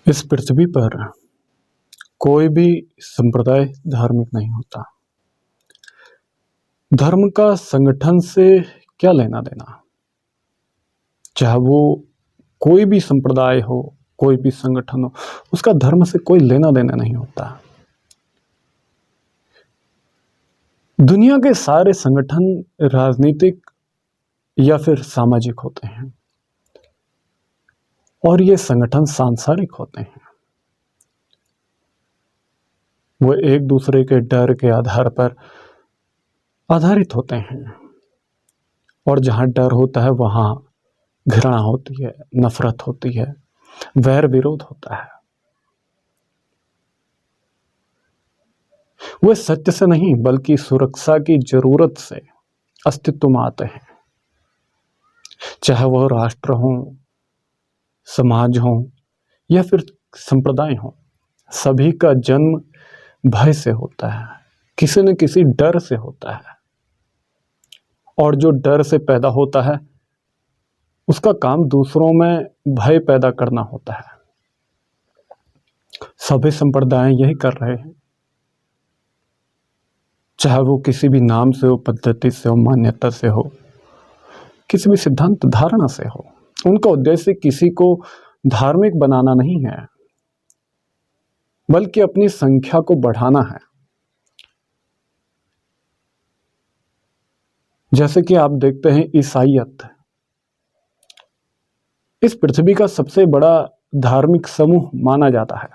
इस पृथ्वी पर कोई भी संप्रदाय धार्मिक नहीं होता। धर्म का संगठन से क्या लेना देना, चाहे वो कोई भी संप्रदाय हो, कोई भी संगठन हो, उसका धर्म से कोई लेना देना नहीं होता। दुनिया के सारे संगठन राजनीतिक या फिर सामाजिक होते हैं और ये संगठन सांसारिक होते हैं। वो एक दूसरे के डर के आधार पर आधारित होते हैं और जहां डर होता है वहां घृणा होती है, नफरत होती है, वैर विरोध होता है। वे सत्य से नहीं बल्कि सुरक्षा की जरूरत से अस्तित्व में आते हैं। चाहे वह राष्ट्र हो, समाज हो या फिर संप्रदाय हो, सभी का जन्म भय से होता है, किसी न किसी डर से होता है। और जो डर से पैदा होता है उसका काम दूसरों में भय पैदा करना होता है। सभी संप्रदाय यही कर रहे हैं, चाहे वो किसी भी नाम से हो, पद्धति से हो, मान्यता से हो, किसी भी सिद्धांत धारणा से हो। उनका उद्देश्य किसी को धार्मिक बनाना नहीं है बल्कि अपनी संख्या को बढ़ाना है। जैसे कि आप देखते हैं, ईसाईयत इस पृथ्वी का सबसे बड़ा धार्मिक समूह माना जाता है।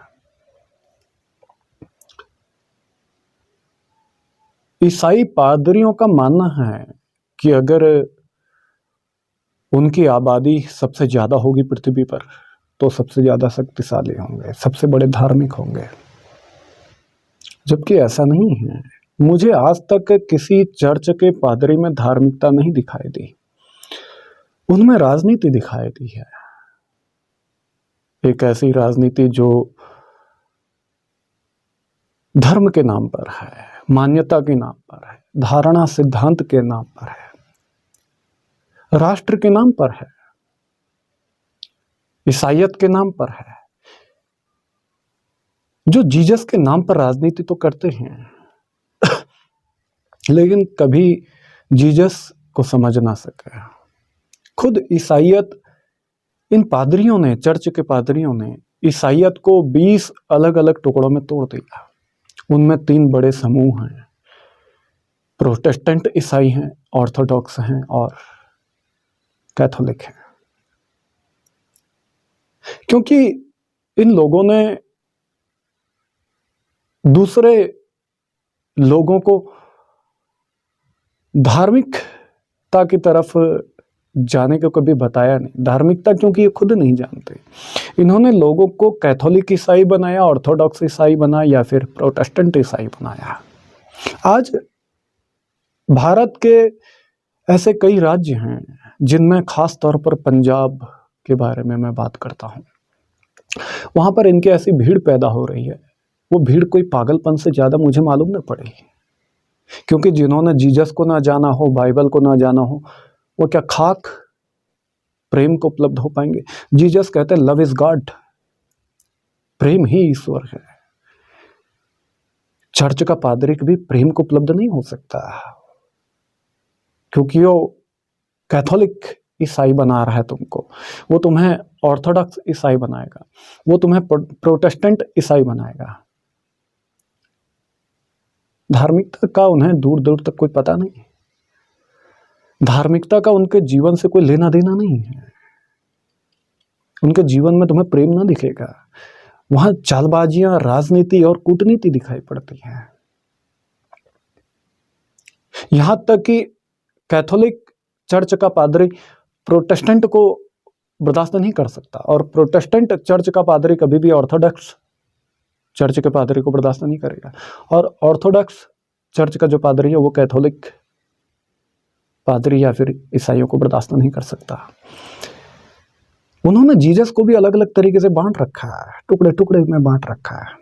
ईसाई पादरियों का मानना है कि अगर उनकी आबादी सबसे ज्यादा होगी पृथ्वी पर तो सबसे ज्यादा शक्तिशाली होंगे, सबसे बड़े धार्मिक होंगे। जबकि ऐसा नहीं है। मुझे आज तक किसी चर्च के पादरी में धार्मिकता नहीं दिखाई दी, उनमें राजनीति दिखाई दी है। एक ऐसी राजनीति जो धर्म के नाम पर है, मान्यता के नाम पर है, धारणा सिद्धांत के नाम पर है, राष्ट्र के नाम पर है, ईसाईयत के नाम पर है। जो जीसस के नाम पर राजनीति तो करते हैं लेकिन कभी जीसस को समझ ना सके। खुद ईसाईयत, इन पादरियों ने, चर्च के पादरियों ने ईसाईयत को 20 अलग अलग टुकड़ों में तोड़ दिया। उनमें 3 बड़े समूह हैं, प्रोटेस्टेंट ईसाई हैं, ऑर्थोडॉक्स हैं और कैथोलिक हैं। क्योंकि इन लोगों ने दूसरे लोगों को धार्मिकता की तरफ जाने को कभी बताया नहीं। धार्मिकता क्योंकि ये खुद नहीं जानते। इन्होंने लोगों को कैथोलिक ईसाई बनाया, ऑर्थोडॉक्स ईसाई बनाया या फिर प्रोटेस्टेंट ईसाई बनाया। आज भारत के ऐसे कई राज्य हैं जिनमें खास तौर पर पंजाब के बारे में मैं बात करता हूं। वहां पर इनकी ऐसी भीड़ पैदा हो रही है, वो भीड़ कोई पागलपन से ज्यादा मुझे मालूम न पड़ेगी। क्योंकि जिन्होंने जीसस को ना जाना हो, बाइबल को ना जाना हो, वो क्या खाक प्रेम को उपलब्ध हो पाएंगे? जीसस कहते हैं लव इज गॉड, प्रेम ही ईश्वर है। चर्च का पादरी कभी प्रेम को उपलब्ध नहीं हो सकता, क्योंकि वो कैथोलिक ईसाई बना रहा है तुमको, वो तुम्हें ऑर्थोडॉक्स ईसाई बनाएगा, वो तुम्हें प्रोटेस्टेंट ईसाई बनाएगा। धार्मिकता का उन्हें दूर दूर तक कोई पता नहीं। धार्मिकता का उनके जीवन से कोई लेना देना नहीं है। उनके जीवन में तुम्हें प्रेम ना दिखेगा, वहां चालबाजियां, राजनीति और कूटनीति दिखाई पड़ती है। यहां तक कि कैथोलिक चर्च का पादरी प्रोटेस्टेंट को बर्दाश्त नहीं कर सकता और प्रोटेस्टेंट चर्च का पादरी कभी भी ऑर्थोडॉक्स चर्च के पादरी को बर्दाश्त नहीं करेगा। और ऑर्थोडॉक्स चर्च का जो पादरी है वो कैथोलिक पादरी या फिर ईसाइयों को बर्दाश्त नहीं कर सकता। उन्होंने जीसस को भी अलग अलग तरीके से बांट रखा है, टुकड़े टुकड़े में बांट रखा है,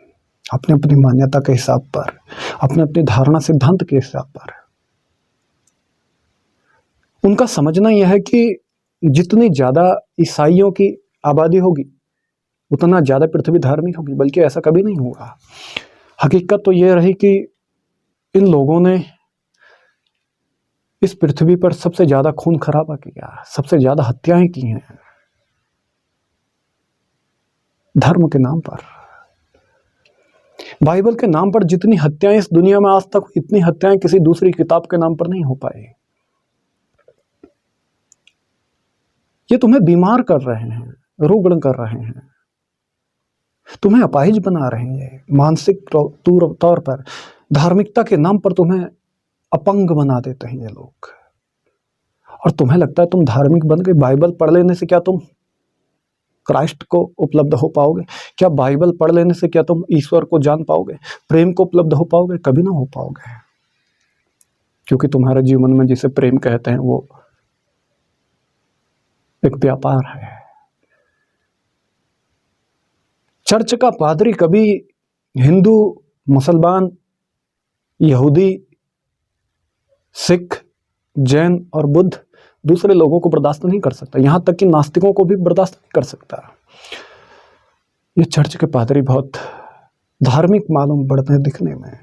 अपनी अपनी मान्यता के हिसाब पर, अपने अपने धारणा सिद्धांत के हिसाब पर। उनका समझना यह है कि जितनी ज्यादा ईसाइयों की आबादी होगी उतना ज़्यादा पृथ्वी धार्मिक होगी, बल्कि ऐसा कभी नहीं होगा। हकीकत तो ये रही कि इन लोगों ने इस पृथ्वी पर सबसे ज़्यादा खून खराबा किया, सबसे ज़्यादा हत्याएं की हैं धर्म के नाम पर। बाइबल के नाम पर जितनी हत्याएं इस दुनिया में आज तक, इतनी हत्याएं किसी दूसरी किताब के नाम पर नहीं हो पाई। ये तुम्हें बीमार कर रहे हैं, रुग्ण कर रहे हैं, तुम्हें अपाहिज बना रहे हैं, मानसिक तौर पर, धार्मिकता के नाम पर तुम्हें अपंग बना देते हैं ये लोग। और तुम्हें लगता है तुम धार्मिक बन गए। बाइबल पढ़ लेने से क्या तुम क्राइस्ट को उपलब्ध हो पाओगे? क्या बाइबल पढ़ लेने से क्या तुम ईश्वर को जान पाओगे, प्रेम को उपलब्ध हो पाओगे? कभी ना हो पाओगे, क्योंकि तुम्हारे जीवन में जिसे प्रेम कहते हैं वो एक व्यापार है। चर्च का पादरी कभी हिंदू, मुसलमान, यहूदी, सिख, जैन और बुद्ध दूसरे लोगों को बर्दाश्त नहीं कर सकता, यहां तक कि नास्तिकों को भी बर्दाश्त नहीं कर सकता। ये चर्च के पादरी बहुत धार्मिक मालूम पड़ते हैं दिखने में,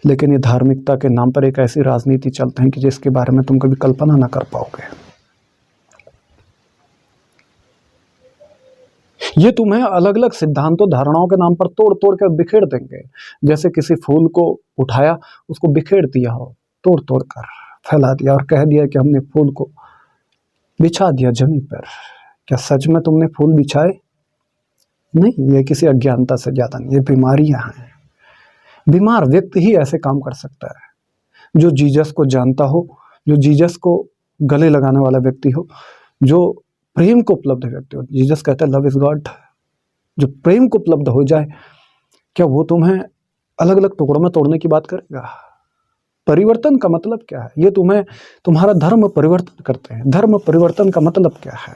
लेकिन ये धार्मिकता के नाम पर एक ऐसी राजनीति चलते हैं कि जिसके बारे में तुम कभी कल्पना ना कर पाओगे। ये तुम्हें अलग अलग सिद्धांतों, धारणाओं के नाम पर तोड़ तोड़ कर बिखेर देंगे। जैसे किसी फूल को उठाया, उसको बिखेर दिया हो, तोड़ तोड़ कर फैला दिया और कह दिया कि हमने फूल को बिछा दिया जमीन पर। क्या सच में तुमने फूल बिछाए? नहीं, ये किसी अज्ञानता से ज्यादा नहीं, ये बीमारियां हैं। बीमार व्यक्ति ही ऐसे काम कर सकता है। जो जीसस को जानता हो, जो जीसस को गले लगाने वाला व्यक्ति हो, जो प्रेम को उपलब्ध व्यक्ति हो। जीसस कहता है लव इज गॉड। जो प्रेम को उपलब्ध हो जाए, क्या वो तुम्हें अलग अलग टुकड़ों में तोड़ने की बात करेगा? परिवर्तन का मतलब क्या है? ये तुम्हें तुम्हारा धर्म परिवर्तन करते हैं। धर्म परिवर्तन का मतलब क्या है?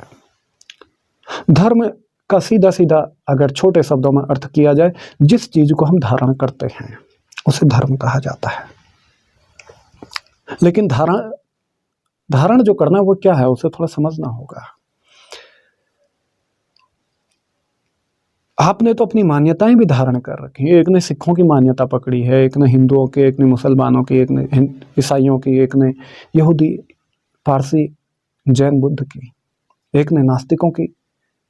धर्म का सीधा सीधा अगर छोटे शब्दों में अर्थ किया जाए, जिस चीज को हम धारण करते हैं उसे धर्म कहा जाता है। लेकिन धारण जो करना है वो क्या है, उसे थोड़ा समझना होगा। आपने तो अपनी मान्यताएं भी धारण कर रखी है। एक ने सिखों की मान्यता पकड़ी है, एक ने हिंदुओं की, एक ने मुसलमानों की, एक ने ईसाइयों की, एक ने यहूदी, पारसी, जैन, बुद्ध की, एक ने नास्तिकों की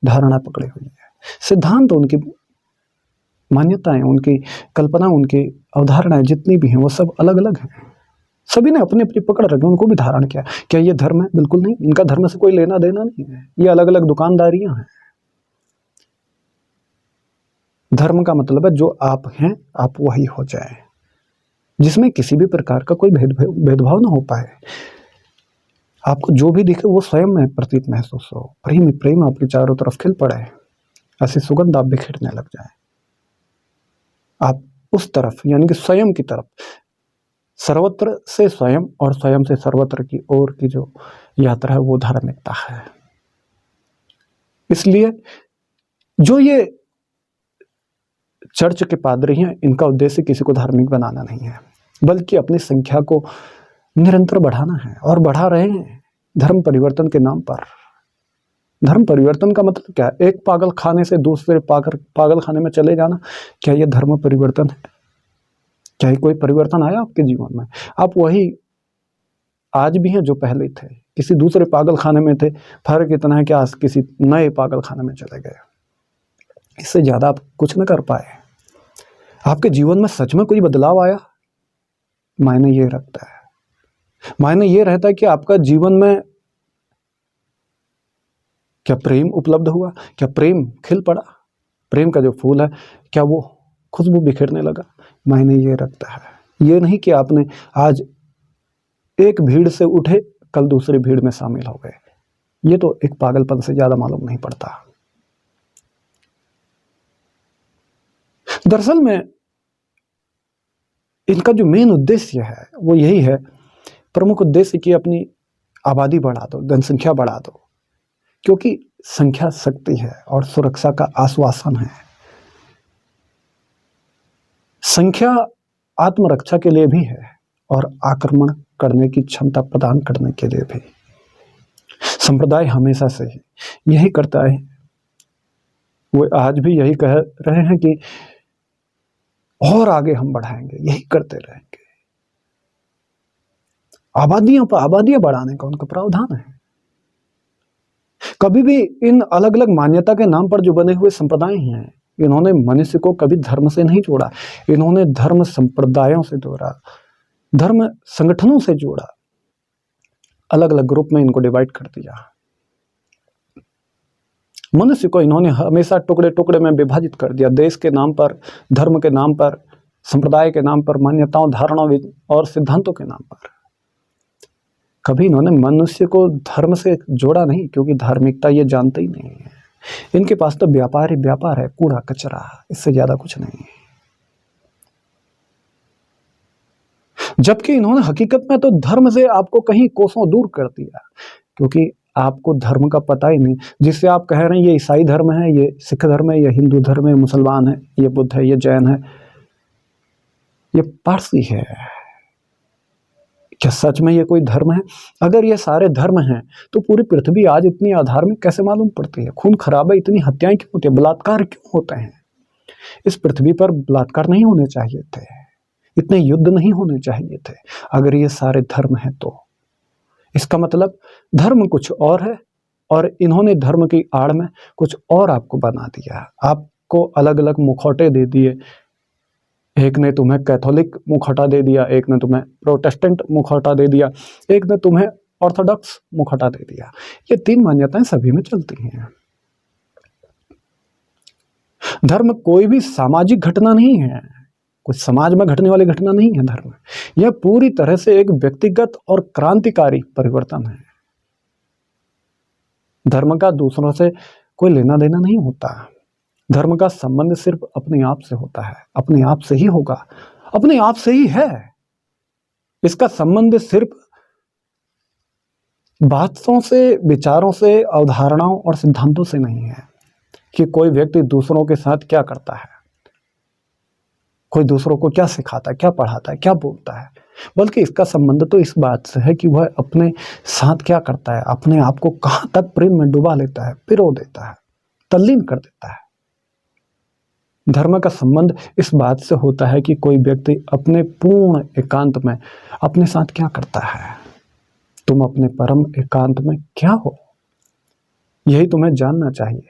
धारणा पकड़ी हुई है। सिद्धांत, उनकी मान्यताएं, उनकी कल्पना, उनकी अवधारणाएं जितनी भी हैं वो सब अलग अलग हैं। सभी ने अपनी अपनी पकड़ रखी, उनको भी धारण किया। क्या ये धर्म है? बिल्कुल नहीं। इनका धर्म से कोई लेना देना नहीं है। ये अलग अलग दुकानदारियां हैं। धर्म का मतलब है जो आप हैं आप वही हो जाए, जिसमें किसी भी प्रकार का कोई भेदभाव ना हो पाए। आपको जो भी दिखे वो स्वयं में प्रतीत महसूस हो। प्रेम प्रेम आपके चारों तरफ खिल पड़े, ऐसी सुगंध आप बिखेरने लग जाए। आप उस तरफ यानी कि स्वयं की तरफ, सर्वत्र से स्वयं और स्वयं से सर्वत्र की ओर की जो यात्रा है वो धार्मिकता है। इसलिए जो ये चर्च के पादरी हैं, इनका उद्देश्य किसी को धार्मिक बनाना नहीं है, बल्कि अपनी संख्या को निरंतर बढ़ाना है, और बढ़ा रहे हैं धर्म परिवर्तन के नाम पर। धर्म परिवर्तन का मतलब क्या है? एक पागल खाने से दूसरे पागल खाने में चले जाना, क्या यह धर्म परिवर्तन है? क्या कोई परिवर्तन आया आपके जीवन में? आप वही आज भी हैं जो पहले थे, किसी दूसरे पागल खाने में थे। फर्क इतना है कि आज किसी नए पागल खाने में चले गए। इससे ज्यादा आप कुछ न कर पाए। आपके जीवन में सच में कोई बदलाव आया? मायने ये रखता है, मायने ये रहता है कि आपका जीवन में क्या प्रेम उपलब्ध हुआ, क्या प्रेम खिल पड़ा, प्रेम का जो फूल है क्या वो खुशबू बिखेरने लगा। मायने ये रखता है। ये नहीं कि आपने आज एक भीड़ से उठे कल दूसरी भीड़ में शामिल हो गए। ये तो एक पागलपन से ज्यादा मालूम नहीं पड़ता। दरअसल में इनका जो मेन उद्देश्य है वो यही है, प्रमुख उद्देश्य कि अपनी आबादी बढ़ा दो, जनसंख्या बढ़ा दो, क्योंकि संख्या शक्ति है और सुरक्षा का आश्वासन है। संख्या आत्मरक्षा के लिए भी है और आक्रमण करने की क्षमता प्रदान करने के लिए भी। संप्रदाय हमेशा से ही यही करता है वो आज भी यही कह रहे हैं कि और आगे हम बढ़ाएंगे, यही करते रहेंगे। आबादियों पर आबादियां बढ़ाने का उनका प्रावधान है। कभी भी इन अलग अलग मान्यता के नाम पर जो बने हुए संप्रदाय हैं, इन्होंने मनुष्य को कभी धर्म से नहीं जोड़ा। इन्होंने धर्म संप्रदायों से जोड़ा, धर्म संगठनों से जोड़ा, अलग अलग ग्रुप में इनको डिवाइड कर दिया। मनुष्य को इन्होंने हमेशा टुकड़े टुकड़े में विभाजित कर दिया, देश के नाम पर, धर्म के नाम पर, संप्रदाय के नाम पर, मान्यताओं, धारणाओं और सिद्धांतों के नाम पर। कभी इन्होंने मनुष्य को धर्म से जोड़ा नहीं, क्योंकि धार्मिकता ये जानते ही नहीं है। इनके पास तो व्यापार ही व्यापार है, कूड़ा कचरा, इससे ज्यादा कुछ नहीं है। जबकि इन्होंने हकीकत में तो धर्म से आपको कहीं कोसों दूर कर दिया, क्योंकि आपको धर्म का पता ही नहीं। जिससे आप कह रहे हैं ये ईसाई धर्म है, ये सिख धर्म है, ये हिंदू धर्म है, मुसलमान है, ये बुद्ध है, ये जैन है, ये पारसी है, क्या सच में ये कोई धर्म है? अगर ये सारे धर्म हैं तो पूरी पृथ्वी आज इतनी अधार्मिक कैसे मालूम पड़ती है? खून खराबा, इतनी हत्याएं क्यों होती है? बलात्कार क्यों होते हैं? इस पृथ्वी पर बलात्कार नहीं होने चाहिए थे, इतने युद्ध नहीं होने चाहिए थे, अगर ये सारे धर्म हैं तो। इसका मतलब धर्म कुछ और है और इन्होंने धर्म की आड़ में कुछ और आपको बना दिया। आपको अलग अलग मुखौटे दे दिए, एक ने तुम्हें कैथोलिक मुखौटा दे दिया, एक ने तुम्हें प्रोटेस्टेंट मुखौटा दे दिया, एक ने तुम्हें ऑर्थोडॉक्स मुखौटा दे दिया। ये तीन मान्यताएं सभी में चलती हैं। धर्म कोई भी सामाजिक घटना नहीं है, कुछ समाज में घटने वाली घटना नहीं है धर्म। यह पूरी तरह से एक व्यक्तिगत और क्रांतिकारी परिवर्तन है। धर्म का दूसरों से कोई लेना देना नहीं होता। धर्म का संबंध सिर्फ अपने आप से होता है, अपने आप से ही होगा, अपने आप से ही है। इसका संबंध सिर्फ बातों से, विचारों से, अवधारणाओं और सिद्धांतों से नहीं है कि कोई व्यक्ति दूसरों के साथ क्या करता है, कोई दूसरों को क्या सिखाता है, क्या पढ़ाता है, क्या बोलता है, बल्कि इसका संबंध तो इस बात से है कि वह अपने साथ क्या करता है, अपने आप को कहां तक प्रेम में डुबा लेता है, पिरो देता है, तल्लीन कर देता है। धर्म का संबंध इस बात से होता है कि कोई व्यक्ति अपने पूर्ण एकांत में अपने साथ क्या करता है। तुम अपने परम एकांत में क्या हो, यही तुम्हें जानना चाहिए,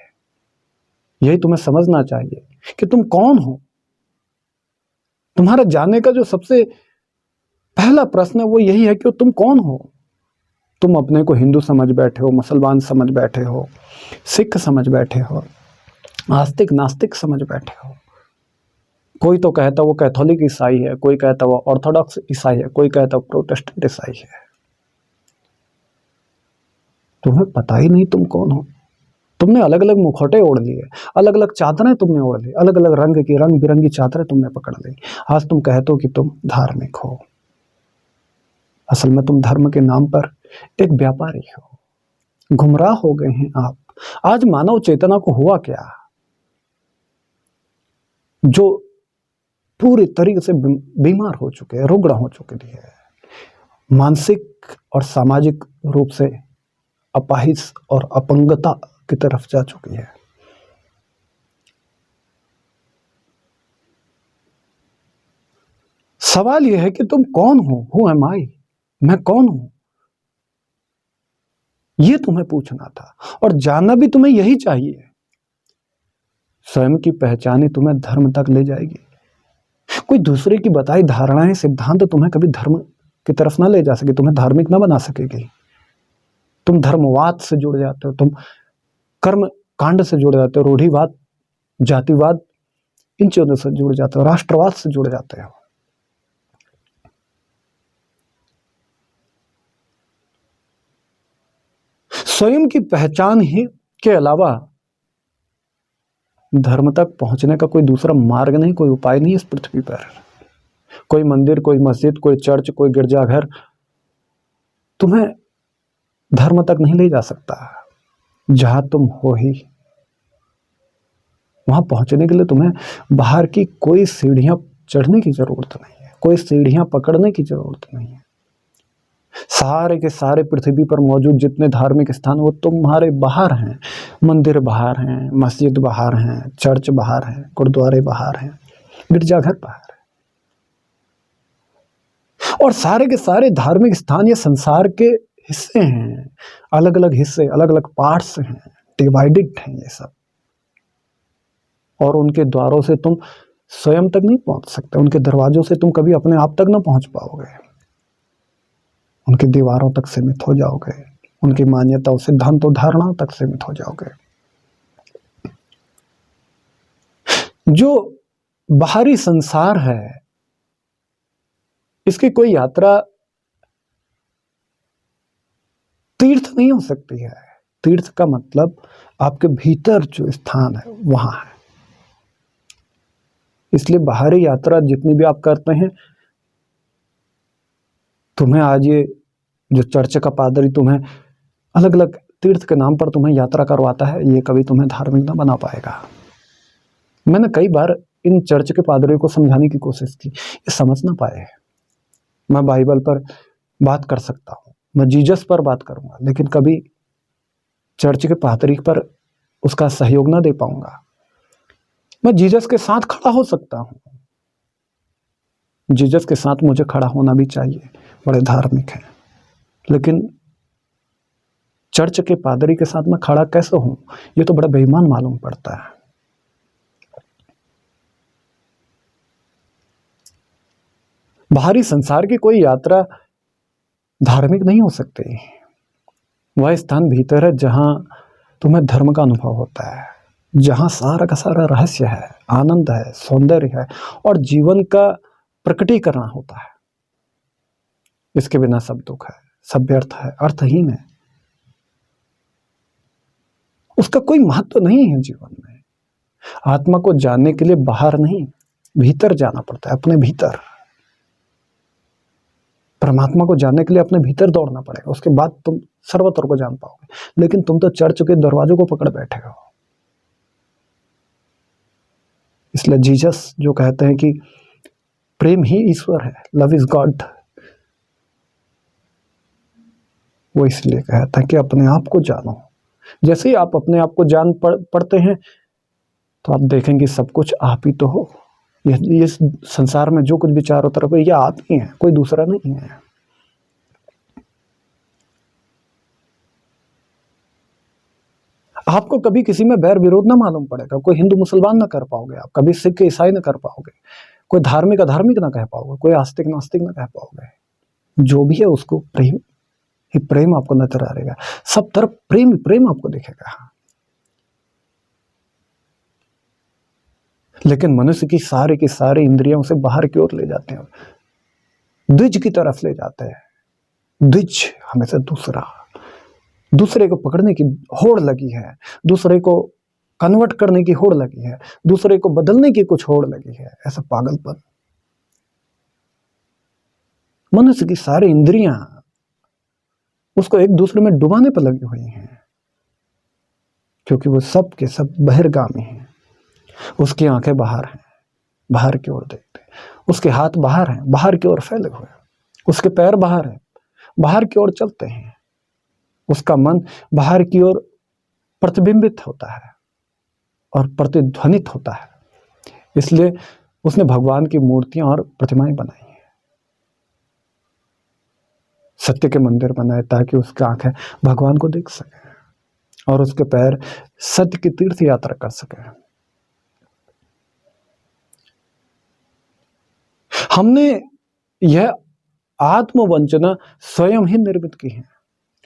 यही तुम्हें समझना चाहिए कि तुम कौन हो। तुम्हारा जानने का जो सबसे पहला प्रश्न है वो यही है कि तुम कौन हो। तुम अपने को हिंदू समझ बैठे हो, मुसलमान समझ बैठे हो, सिख समझ बैठे हो, आस्तिक नास्तिक समझ बैठे हो। कोई तो कहता वो कैथोलिक ईसाई है, कोई कहता वो ऑर्थोडॉक्स ईसाई है, कोई कहता प्रोटेस्टेंट ईसाई है। तुम्हें पता ही नहीं तुम कौन हो। तुमने अलग अलग मुखौटे ओढ़ लिए, अलग अलग चादरें तुमने ओढ़ ली, अलग अलग रंग की रंग बिरंगी चादरें तुमने पकड़ ली। आज तुम कहते हो कि तुम धार्मिक हो, असल में तुम धर्म के नाम पर एक व्यापारी हो। गुमराह हो गए हैं आप। आज मानव चेतना को हुआ क्या, जो पूरी तरीके से बीमार हो चुके हैं, रुग्ण हो चुके हैं, मानसिक और सामाजिक रूप से अपाहिज और अपंगता की तरफ जा चुकी है। सवाल यह है कि तुम कौन हो, हु एम आई, मैं कौन हूं, यह तुम्हें पूछना था और जानना भी तुम्हें यही चाहिए। स्वयं की पहचान ही तुम्हें धर्म तक ले जाएगी। कोई दूसरे की बताई धारणाएं, सिद्धांत तुम्हें कभी धर्म की तरफ ना ले जा सके, तुम्हें धार्मिक ना बना सकेगी। तुम धर्मवाद से जुड़ जाते हो, तुम कर्म कांड से जुड़ जाते हो, रूढ़िवाद, जातिवाद, इन चीजों से जुड़ जाते हो, राष्ट्रवाद से जुड़ जाते हो। स्वयं की पहचान ही के अलावा धर्म तक पहुंचने का कोई दूसरा मार्ग नहीं, कोई उपाय नहीं इस पृथ्वी पर। कोई मंदिर, कोई मस्जिद, कोई चर्च, कोई गिरजाघर तुम्हें धर्म तक नहीं ले जा सकता। जहां तुम हो ही वहां पहुंचने के लिए तुम्हें बाहर की कोई सीढ़ियां चढ़ने की जरूरत नहीं है, कोई सीढ़ियां पकड़ने की जरूरत नहीं है। सारे के सारे पृथ्वी पर मौजूद जितने धार्मिक स्थान वो तुम्हारे बाहर हैं। मंदिर बाहर हैं, मस्जिद बाहर हैं, चर्च बाहर हैं, गुरुद्वारे बाहर हैं, गिरजाघर बाहर है। और सारे के सारे धार्मिक स्थान ये संसार के हिस्से हैं, अलग अलग हिस्से, अलग अलग पार्ट्स हैं, डिवाइडेड हैं ये सब। और उनके द्वारों से तुम स्वयं तक नहीं पहुंच सकते, उनके दरवाजों से तुम कभी अपने आप तक ना पहुंच पाओगे। उनकी दीवारों तक सीमित हो जाओगे, उनकी मान्यताओं, सिद्धांतों, धारणाओं तक सीमित हो जाओगे। जो बाहरी संसार है इसकी कोई यात्रा तीर्थ नहीं हो सकती है। तीर्थ का मतलब आपके भीतर जो स्थान है वहां है। इसलिए बाहरी यात्रा जितनी भी आप करते हैं, तुम्हें आज ये जो चर्च का पादरी तुम्हें अलग अलग तीर्थ के नाम पर तुम्हें यात्रा करवाता है, ये कभी तुम्हें धार्मिक ना बना पाएगा। मैंने कई बार इन चर्च के पादरियों को समझाने की कोशिश की, ये समझ ना पाए। मैं बाइबल पर बात कर सकता हूँ, मैं जीसस पर बात करूंगा, लेकिन कभी चर्च के पादरी पर उसका सहयोग ना दे पाऊंगा। मैं जीसस के साथ खड़ा हो सकता हूँ, जीसस के साथ मुझे खड़ा होना भी चाहिए, बड़े धार्मिक हैं, लेकिन चर्च के पादरी के साथ मैं खड़ा कैसे हूं, ये तो बड़ा बेईमान मालूम पड़ता है। बाहरी संसार की कोई यात्रा धार्मिक नहीं हो सकती। वह स्थान भीतर है जहां तुम्हें धर्म का अनुभव होता है, जहां सारा का सारा रहस्य है, आनंद है, सौंदर्य है और जीवन का प्रकटीकरण होता है। इसके बिना सब दुख है, सब व्यर्थ है, अर्थहीन है, उसका कोई महत्व नहीं है जीवन में। आत्मा को जानने के लिए बाहर नहीं, भीतर जाना पड़ता है, अपने भीतर। परमात्मा को जानने के लिए अपने भीतर दौड़ना पड़ेगा, उसके बाद तुम सर्वत्र को जान पाओगे। लेकिन तुम तो चर्च के दरवाजों को पकड़ बैठे हो। इसलिए जीसस जो कहते हैं कि प्रेम ही ईश्वर है, लव इज गॉड, वो इसलिए कहता है कि अपने आप को जानो। जैसे ही आप अपने आप को जान पड़ते हैं तो आप देखेंगे सब कुछ आप ही तो हो। ये संसार में जो कुछ भी चारों तरफ है, ये आप ही हैं, कोई दूसरा नहीं है। आपको कभी किसी में बैर विरोध ना मालूम पड़ेगा, कोई हिंदू मुसलमान ना कर पाओगे आप, कभी सिख ईसाई ना कर पाओगे, कोई धार्मिक अधार्मिक ना कह पाओगे, कोई आस्तिक नास्तिक ना कह पाओगे। जो भी है उसको प्रेम ही प्रेम आपको नजर आ रहेगा, सब तरफ प्रेम ही प्रेम आपको दिखेगा। लेकिन मनुष्य की सारी इंद्रियां उसे बाहर की ओर ले जाते हैं, द्विज की तरफ ले जाते हैं। द्विज हमेशा दूसरे को पकड़ने की होड़ लगी है, दूसरे को कन्वर्ट करने की होड़ लगी है, दूसरे को बदलने की कुछ होड़ लगी है। ऐसा पागलपन। मनुष्य की सारी इंद्रियां उसको एक दूसरे में डुबाने पर लगी हुई हैं, क्योंकि वो सब के सब बहिर्गामी हैं। उसकी आंखें बाहर हैं, बाहर की ओर देखते हैं, उसके हाथ बाहर हैं, बाहर की ओर फैले हुए, उसके पैर बाहर हैं, बाहर की ओर चलते हैं, उसका मन बाहर की ओर प्रतिबिंबित होता है और प्रतिध्वनित होता है। इसलिए उसने भगवान की मूर्तियां और प्रतिमाएं बनाई हैं, सत्य के मंदिर बनाए ताकि उसकी आंखें भगवान को देख सके और उसके पैर सत्य की तीर्थ यात्रा कर सके। हमने यह आत्मवंचना स्वयं ही निर्मित की है।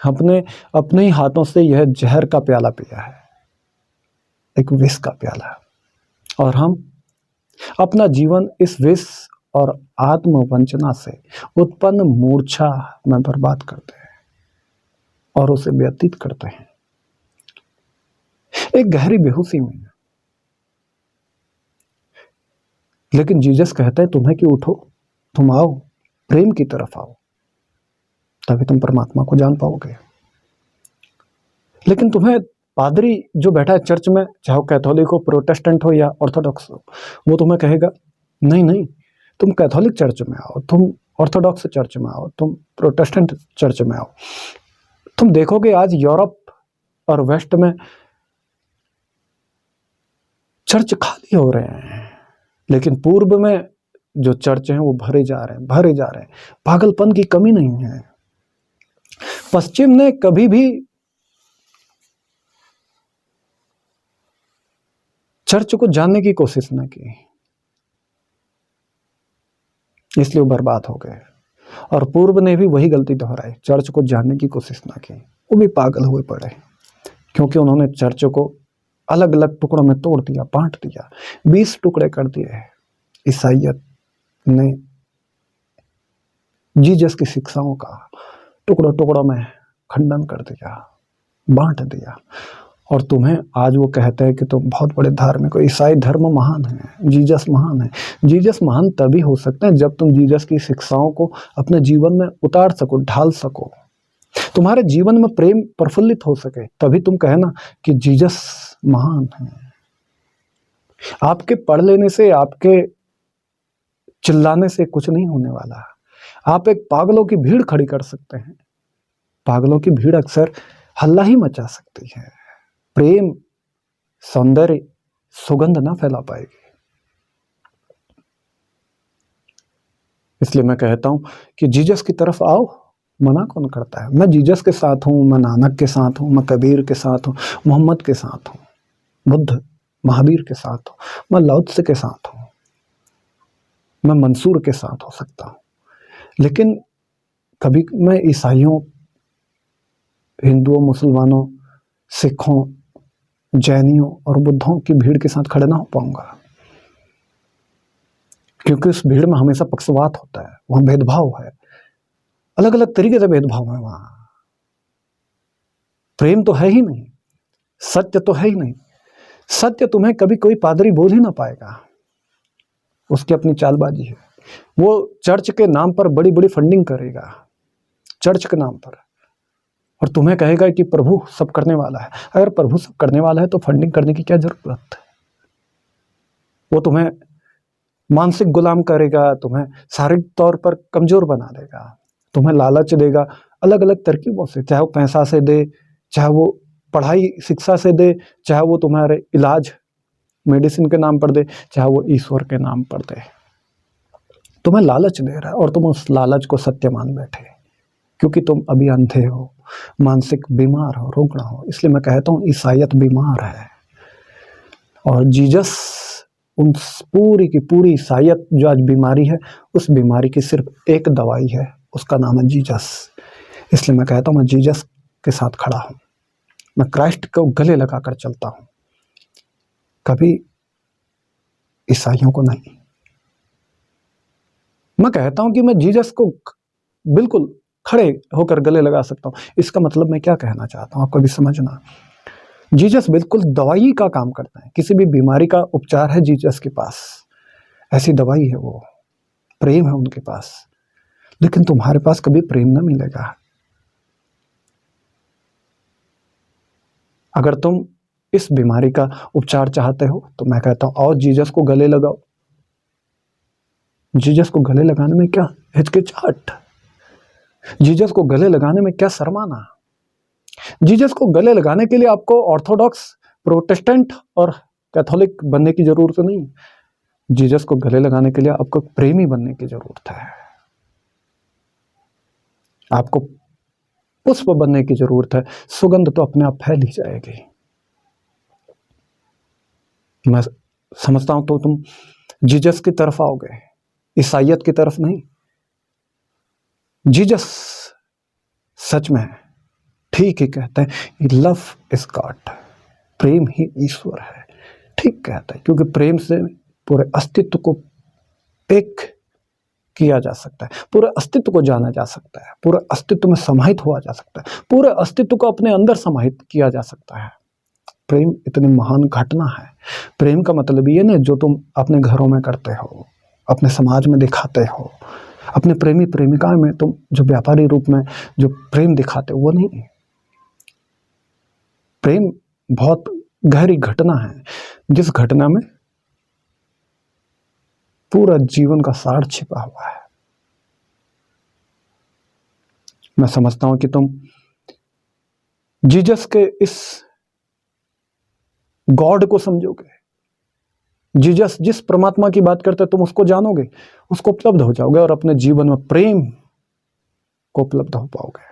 हमने अपने ही हाथों से यह जहर का प्याला पिया है, एक विष का प्याला, और हम अपना जीवन इस विष और आत्मवंचना से उत्पन्न मूर्छा में बर्बाद करते हैं और उसे व्यतीत करते हैं एक गहरी बेहोशी में। लेकिन जीसस कहता है तुम्हें कि उठो, तुम आओ, प्रेम की तरफ आओ, तभी तुम परमात्मा को जान पाओगे। लेकिन तुम्हें पादरी जो बैठा है चर्च में, चाहे वो कैथोलिक हो, प्रोटेस्टेंट हो या ऑर्थोडॉक्स हो, वो तुम्हें कहेगा नहीं नहीं, तुम कैथोलिक चर्च में आओ, तुम ऑर्थोडॉक्स चर्च में आओ, तुम प्रोटेस्टेंट चर्च में आओ, तुम देखोगे आज यूरोप और वेस्ट में चर्च खाली हो रहे हैं, लेकिन पूर्व में जो चर्च हैं वो भरे जा रहे हैं, भरे जा रहे हैं। पागलपन की कमी नहीं है। पश्चिम ने कभी भी चर्च को जानने की कोशिश न की, इसलिए वो बर्बाद हो गए। और पूर्व ने भी वही गलती दोहराई, चर्च को जानने की कोशिश ना की, वो भी पागल हुए पड़े, क्योंकि उन्होंने चर्च को अलग अलग टुकड़ों में तोड़ दिया, बांट दिया, 20 टुकड़े कर दिए। ईसाइयत ने जीसस की शिक्षाओं का टुकड़ों टुकड़ों में खंडन कर दिया, बांट दिया। और तुम्हें आज वो कहते हैं कि तुम बहुत बड़े धार्मिक हो, ईसाई धर्म महान है, जीसस महान है। जीसस महान तभी हो सकते हैं जब तुम जीसस की शिक्षाओं को अपने जीवन में उतार सको, ढाल सको, तुम्हारे जीवन में प्रेम प्रफुल्लित हो सके, तभी तुम कहे ना कि जीसस महान है। आपके पढ़ लेने से, आपके चिल्लाने से कुछ नहीं होने वाला। आप एक पागलों की भीड़ खड़ी कर सकते हैं, पागलों की भीड़ अक्सर हल्ला ही मचा सकती है, प्रेम, सौंदर्य, सुगंध ना फैला पाएगी। इसलिए मैं कहता हूं कि जीसस की तरफ आओ, मना कौन करता है? मैं जीसस के साथ हूं, मैं नानक के साथ हूं, मैं कबीर के साथ हूं, मोहम्मद के साथ हूं, बुद्ध महावीर के साथ हूं, मैं लाओत्से के साथ हूं, मैं मंसूर के साथ हो सकता हूं, लेकिन कभी मैं ईसाइयों, हिंदुओं, मुसलमानों, सिखों, जैनियों और बुद्धों की भीड़ के साथ खड़े ना हो पाऊंगा, क्योंकि उस भीड़ में हमेशा पक्षपात होता है, वहां भेदभाव है, अलग अलग तरीके से भेदभाव है, वहां प्रेम तो है ही नहीं, सत्य तो है ही नहीं। सत्य तुम्हें कभी कोई पादरी बोल ही ना पाएगा, उसकी अपनी चालबाजी है। वो चर्च के नाम पर बड़ी बड़ी फंडिंग करेगा, चर्च के नाम पर, और तुम्हें कहेगा कि प्रभु सब करने वाला है। अगर प्रभु सब करने वाला है तो फंडिंग करने की क्या जरूरत है? वो तुम्हें मानसिक गुलाम करेगा, तुम्हें शारीरिक तौर पर कमजोर बना देगा, तुम्हें लालच देगा अलग अलग तरकीबों से, चाहे वो पैसा से दे, चाहे वो पढ़ाई शिक्षा से दे, चाहे वो तुम्हारे इलाज मेडिसिन के नाम पर दे, चाहे वो ईश्वर के नाम पर दे। तुम्हें लालच दे रहा है और तुम उस लालच को सत्य मान बैठे, क्योंकि तुम अभी अंधे हो, मानसिक बीमार हो, रोगड़ा हो। इसलिए मैं कहता हूँ ईसाइयत बीमार है, और जीसस उन पूरी की पूरी ईसाइयत जो आज बीमारी है, उस बीमारी की सिर्फ एक दवाई है, उसका नाम है जीसस। इसलिए मैं कहता हूँ मैं जीसस के साथ खड़ा हूँ, मैं क्राइस्ट को गले लगाकर चलता हूँ, कभी ईसाइयों को नहीं। मैं कहता हूं कि मैं जीसस को बिल्कुल खड़े होकर गले लगा सकता हूं। इसका मतलब मैं क्या कहना चाहता हूं, आपको भी समझना। जीसस बिल्कुल दवाई का काम करता है, किसी भी बीमारी का उपचार है जीसस के पास, ऐसी दवाई है वो, प्रेम है उनके पास। लेकिन तुम्हारे पास कभी प्रेम ना मिलेगा। अगर तुम इस बीमारी का उपचार चाहते हो तो मैं कहता हूं आओ जीसस को गले लगाओ। जीसस को गले लगाने में क्या हिचकिचाहट, जीसस को गले लगाने में क्या शर्माना। जीसस को गले लगाने के लिए आपको ऑर्थोडॉक्स, प्रोटेस्टेंट और कैथोलिक बनने की जरूरत नहीं। जीसस को गले लगाने के लिए आपको प्रेमी बनने की जरूरत है, आपको पुष्प बनने की जरूरत है। सुगंध तो अपने आप फैल ही जाएगी। मैं समझता हूं तो तुम जीसस की तरफ आओगे, ईसाइयत की तरफ नहीं। जीसस सच में ठीक ही कहते हैं, लव इज गॉड, प्रेम ही ईश्वर है। ठीक कहता है, क्योंकि प्रेम से पूरे अस्तित्व को एक किया जा सकता है, पूरे अस्तित्व को जाना जा सकता है, पूरे अस्तित्व में समाहित हुआ जा सकता है, पूरे अस्तित्व को अपने अंदर समाहित किया जा सकता है। प्रेम इतनी महान घटना है। प्रेम का मतलब ये नहीं जो तुम अपने घरों में करते हो, अपने समाज में दिखाते हो, अपने प्रेमी प्रेमिका में तुम जो व्यापारी रूप में जो प्रेम दिखाते हो, वो नहीं। प्रेम बहुत गहरी घटना है, जिस घटना में पूरा जीवन का सार छिपा हुआ है। मैं समझता हूं कि तुम जीसस के इस गॉड को समझोगे, जीसस जिस परमात्मा की बात करते तुम उसको जानोगे, उसको उपलब्ध हो जाओगे और अपने जीवन में प्रेम को उपलब्ध हो पाओगे।